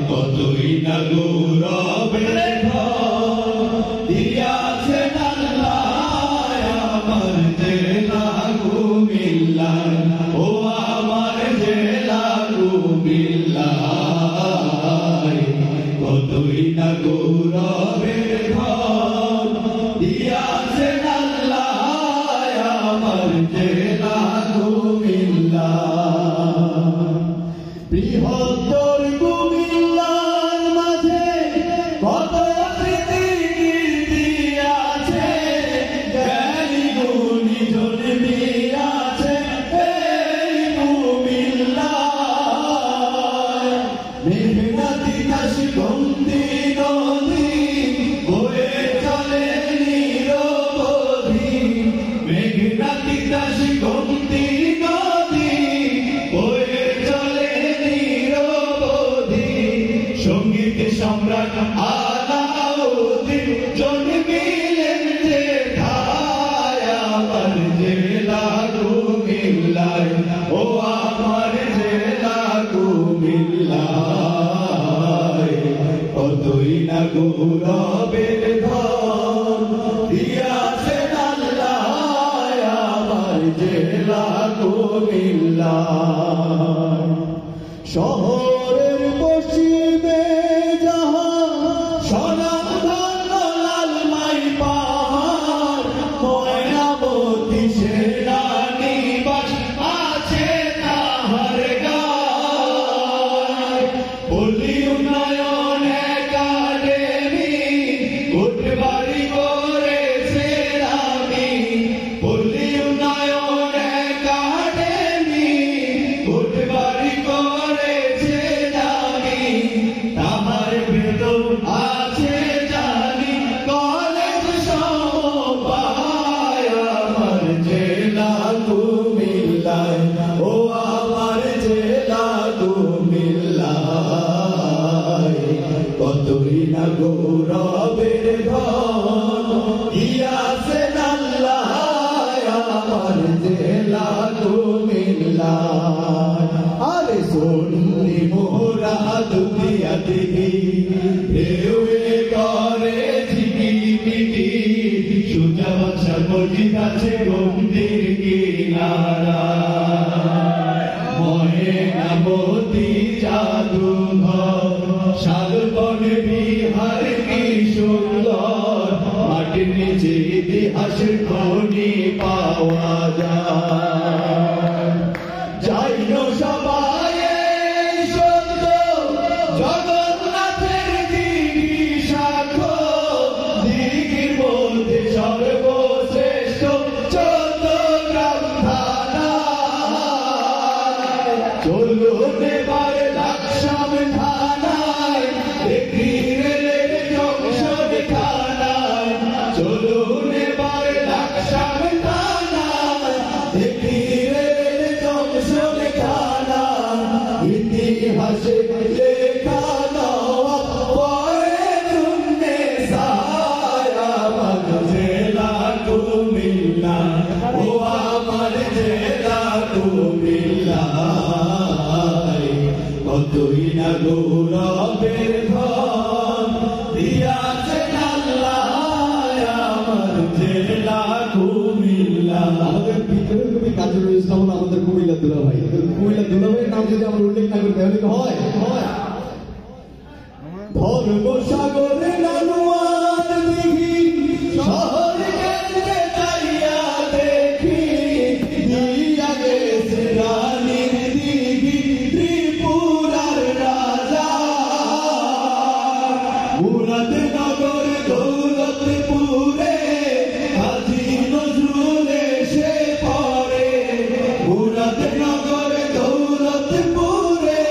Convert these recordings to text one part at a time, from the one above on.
কতই না গৌরবের দিয়াছেন আল্লাহ আমার জেলা কুমিল্লা, ও আমার জেলা কুমিল্লা, কতই না গৌরবের দিয়াছেন আল্লাহ আমার জেলা কুমিল্লা। বৃহত্তর কুমিল্লার মাঝে কত স্মৃতি কীর্তি আছে, জ্ঞানী গুণী জন্মিয়াছে এই কুমিল্লায়। মেঘনাতি কাশগন্ধি নদী বয়ে চলে নিরবধি, মেঘনাতি কাশগন্ধি নদী বয়ে চলে নিরবধি। সঙ্গীত সম্রাট আলাউদ্দিন জন্মিলেন যেথায় আমার জেলা কুমিল্লায়, ও আমার জেলা কুমিল্লায়, কতই না গৌরবের ধন দিয়াছেন আল্লাহ আমার জেলা কুমিল্লায়। শহরের পশ্চিমে যাহা স্বনামধন্য লালমাই পাহাড়, ময়নামতি সেনানিবাস আছে তাহার গায়। পল্লী উন্নয়ন একাডেমি কোটবাড়ি করেছে আমি, পল্লী উন্নয়ন একাডেমি কোটবাড়ি করেছে আমি, তাহার ভেতর আছে জানি কলেজ সমবায় আমার জেলা কুমিল্লায়, ও আমার জেলা কুমিল্লায়, কতই না গৌরবের ধন দিয়াছেন আল্লাহ আমার জেলা কুমিল্লায়। আরে সোনি মোরা দুনিয়া দিঘি ঢেউয়ে করে ঝিকিমিকি, সুজা বাদশা মসজিদ আছে মন্দির কিনারা, ময়নামতি জাদুঘর শালবন বিহার কি সুন্দর, মাটির নিচে ইতিহাসের খনি পাওয়া যায়। যাইও সবাই সুন্দর জগন্নাথের দিঘি সাক্ষ্য, দিঘির মধ্যে সর্বশ্রেষ্ঠ চট্টগ্রাম থানা। চলুন এবার লাকসাম থানায় দেখি রেলের জংশন থানায়, চলুন এবার লাকসাম থানায় দেখি রেলের জংশন থানায়। ইতিহাসে লেখা নওয়াব পরে সায় আমার জেলা কুমিল্লা, ও আমার জেলা কুমিল্লা, কতই না গৌরবের ধন দিয়াছেন আল্লাহ আমার জেলা কুমিল্লা। আমাদের ভিতরে কবি কাজী ইসলাম আমাদের কুমিল্লা দুলাভাই, কুমিল্লা দুলাভাইয়ের নাম যদি আমরা উল্লেখ না করি তাহলে হয় ধর্মসাগরে লালুয়ার দিঘি শহর কেন্দ্রে চাইয়া দেখি, দিয়া গেছে রানীর দিঘি ত্রিপুরার রাজা। মুরাদনগর দৌলতপুরে কাজী নজরুল এসে পড়ে, মুরাদনগর দৌলতপুরে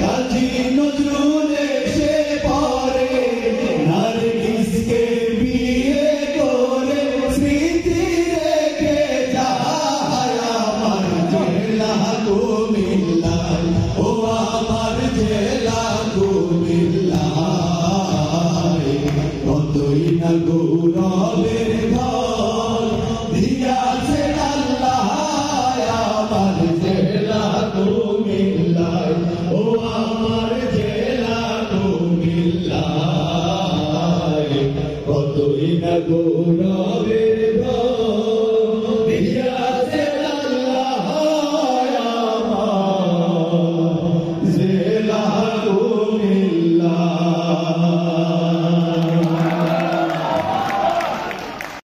কাজী নজরুল এসে পড়ে। না গৌরবে